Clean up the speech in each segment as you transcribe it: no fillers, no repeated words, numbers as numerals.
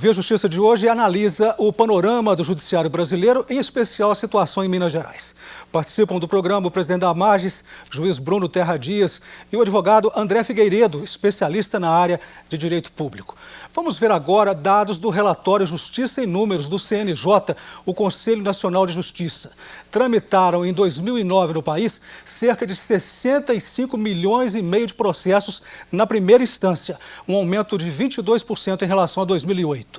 Via Justiça de hoje analisa o panorama do judiciário brasileiro, em especial a situação em Minas Gerais. Participam do programa o presidente da AMAGES, juiz Bruno Terra Dias, e o advogado André Figueiredo, especialista na área de direito público. Vamos ver agora dados do relatório Justiça em Números do CNJ, o Conselho Nacional de Justiça. Tramitaram em 2009 no país cerca de 65 milhões e meio de processos na primeira instância, um aumento de 22% em relação a 2008.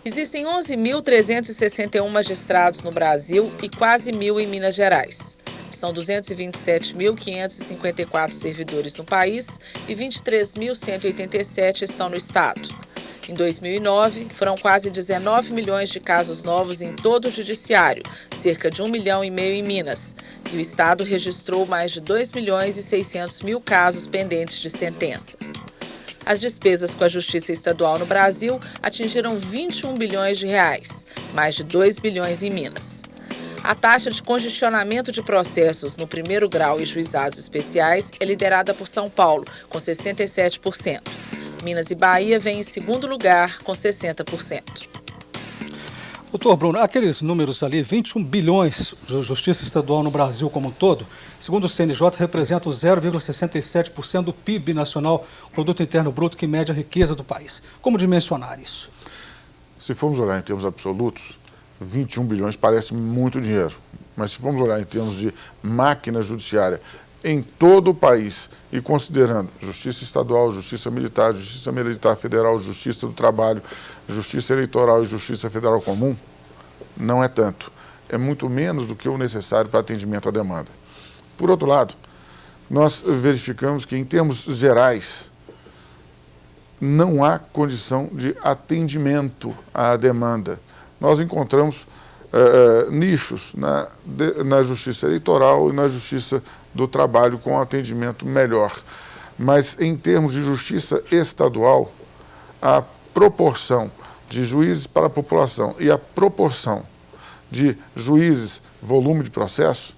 Existem 11.361 magistrados no Brasil e quase 1.000 em Minas Gerais. São 227.554 servidores no país e 23.187 estão no estado. Em 2009, foram quase 19 milhões de casos novos em todo o judiciário, cerca de 1,5 milhão em Minas. E o estado registrou mais de 2.600.000 casos pendentes de sentença. As despesas com a Justiça Estadual no Brasil atingiram 21 bilhões de reais, mais de 2 bilhões em Minas. A taxa de congestionamento de processos no primeiro grau e juizados especiais é liderada por São Paulo, com 67%. Minas e Bahia vêm em segundo lugar, com 60%. Doutor Bruno, aqueles números ali, 21 bilhões de justiça estadual no Brasil como um todo, segundo o CNJ, representam 0,67% do PIB nacional, Produto Interno Bruto, que mede a riqueza do país. Como dimensionar isso? Se formos olhar em termos absolutos, 21 bilhões parece muito dinheiro. Mas se formos olhar em termos de máquina judiciária em todo o país, e considerando Justiça Estadual, Justiça Militar Federal, Justiça do Trabalho, Justiça Eleitoral e Justiça Federal Comum, não é tanto. É muito menos do que o necessário para atendimento à demanda. Por outro lado, nós verificamos que, em termos gerais, não há condição de atendimento à demanda. Nós encontramos nichos na Justiça Eleitoral e na Justiça do Trabalho com atendimento melhor. Mas, em termos de Justiça Estadual, a proporção de juízes para a população e a proporção de juízes, volume de processo,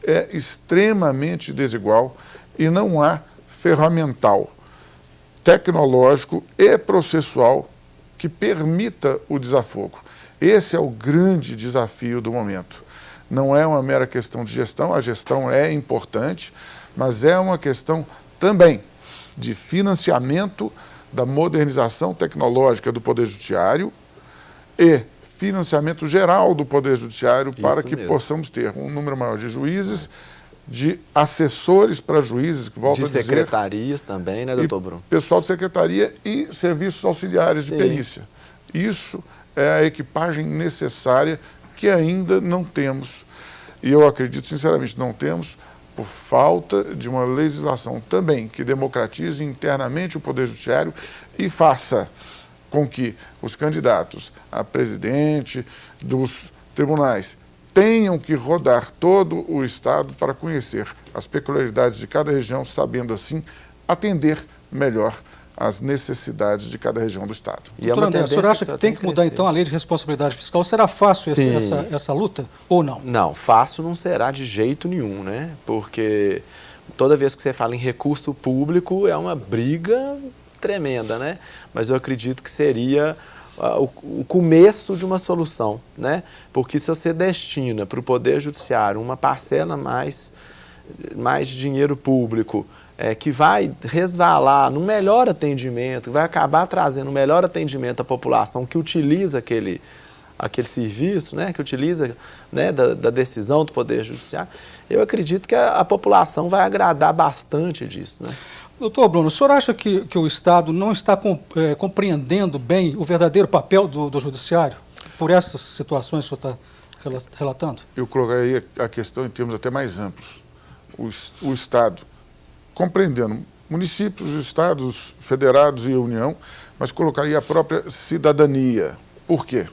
é extremamente desigual e não há ferramental, tecnológico e processual que permita o desafogo. Esse é o grande desafio do momento. Não é uma mera questão de gestão, a gestão é importante, mas é uma questão também de financiamento da modernização tecnológica do Poder Judiciário e financiamento geral do Poder Judiciário para que possamos ter um número maior de juízes, de assessores para juízes, que volto a dizer... De secretarias também, né, doutor Bruno? Pessoal de secretaria e serviços auxiliares de perícia. Isso é a equipagem necessária que ainda não temos. E eu acredito, sinceramente, não temos por falta de uma legislação também que democratize internamente o Poder Judiciário e faça com que os candidatos a presidente dos tribunais tenham que rodar todo o Estado para conhecer as peculiaridades de cada região, sabendo assim atender melhor as necessidades de cada região do Estado. Doutor André, o senhor acha que tem que mudar então a lei de responsabilidade fiscal? Será fácil essa luta ou não? Não, fácil não será de jeito nenhum, né? Porque toda vez que você fala em recurso público é uma briga tremenda, né? Mas eu acredito que seria o começo de uma solução, né? Porque se você destina para o Poder Judiciário uma parcela mais de dinheiro público, que vai resvalar no melhor atendimento, vai acabar trazendo o melhor atendimento à população que utiliza aquele serviço, né, que utiliza, né, da decisão do Poder Judiciário, eu acredito que a população vai agradar bastante disso, né? Doutor Bruno, o senhor acha que o Estado não está compreendendo bem o verdadeiro papel do Judiciário por essas situações que o senhor está relatando? Eu colocaria a questão em termos até mais amplos. O Estado, compreendendo municípios, estados, federados e a União, mas colocaria a própria cidadania. Por quê?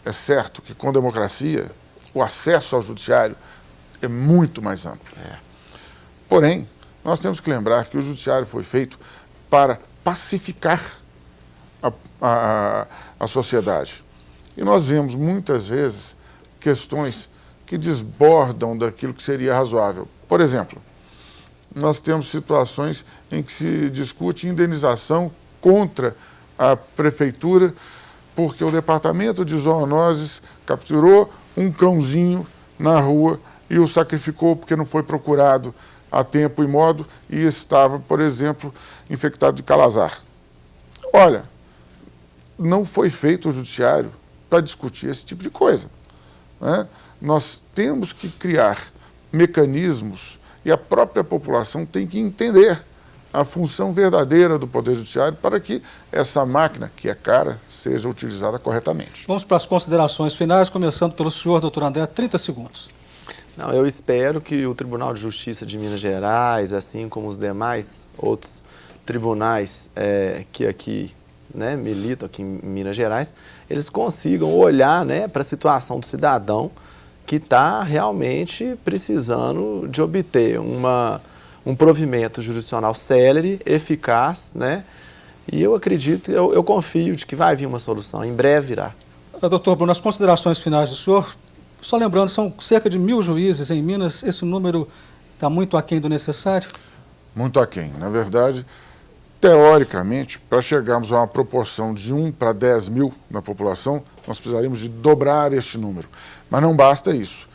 É certo que com democracia o acesso ao judiciário é muito mais amplo. Porém, nós temos que lembrar que o judiciário foi feito para pacificar a sociedade. E nós vemos muitas vezes questões que desbordam daquilo que seria razoável. Por exemplo, nós temos situações em que se discute indenização contra a prefeitura porque o departamento de zoonoses capturou um cãozinho na rua e o sacrificou porque não foi procurado a tempo e modo e estava, por exemplo, infectado de calazar. Olha, não foi feito o judiciário para discutir esse tipo de coisa, né? Nós temos que criar mecanismos e a própria população tem que entender a função verdadeira do Poder Judiciário para que essa máquina, que é cara, seja utilizada corretamente. Vamos para as considerações finais, começando pelo senhor, doutor André, 30 segundos. Não, eu espero que o Tribunal de Justiça de Minas Gerais, assim como os demais outros tribunais que aqui, né, militam aqui em Minas Gerais, eles consigam olhar, né, para a situação do cidadão que está realmente precisando de obter um provimento jurisdicional célere, eficaz, né? E eu acredito, eu confio de que vai vir uma solução, em breve virá. Doutor Bruno, as considerações finais do senhor, só lembrando, são cerca de 1.000 juízes em Minas, esse número está muito aquém do necessário? Muito aquém. Na verdade, teoricamente, para chegarmos a uma proporção de 1 para 10 mil na população, nós precisaríamos de dobrar este número. Mas não basta isso.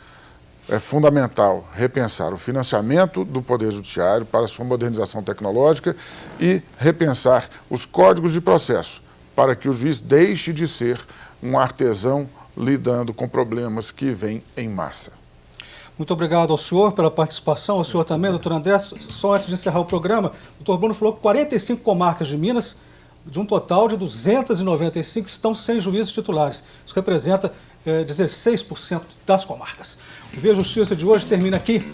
É fundamental repensar o financiamento do Poder Judiciário para sua modernização tecnológica e repensar os códigos de processo para que o juiz deixe de ser um artesão lidando com problemas que vêm em massa. Muito obrigado ao senhor pela participação, ao senhor também, doutor André. Só antes de encerrar o programa, o doutor Bruno falou que 45 comarcas de Minas, de um total de 295, estão sem juízes titulares. Isso representa 16% das comarcas. O Via Justiça de hoje termina aqui.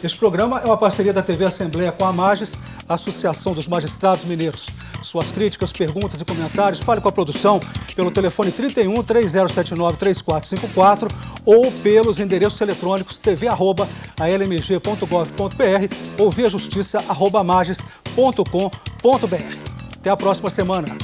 Este programa é uma parceria da TV Assembleia com a Mages, a Associação dos Magistrados Mineiros. Suas críticas, perguntas e comentários, fale com a produção pelo telefone 31 3079 3454 ou pelos endereços eletrônicos tv@almg.gov.br ou viajustiça@mages.com.br. Até a próxima semana.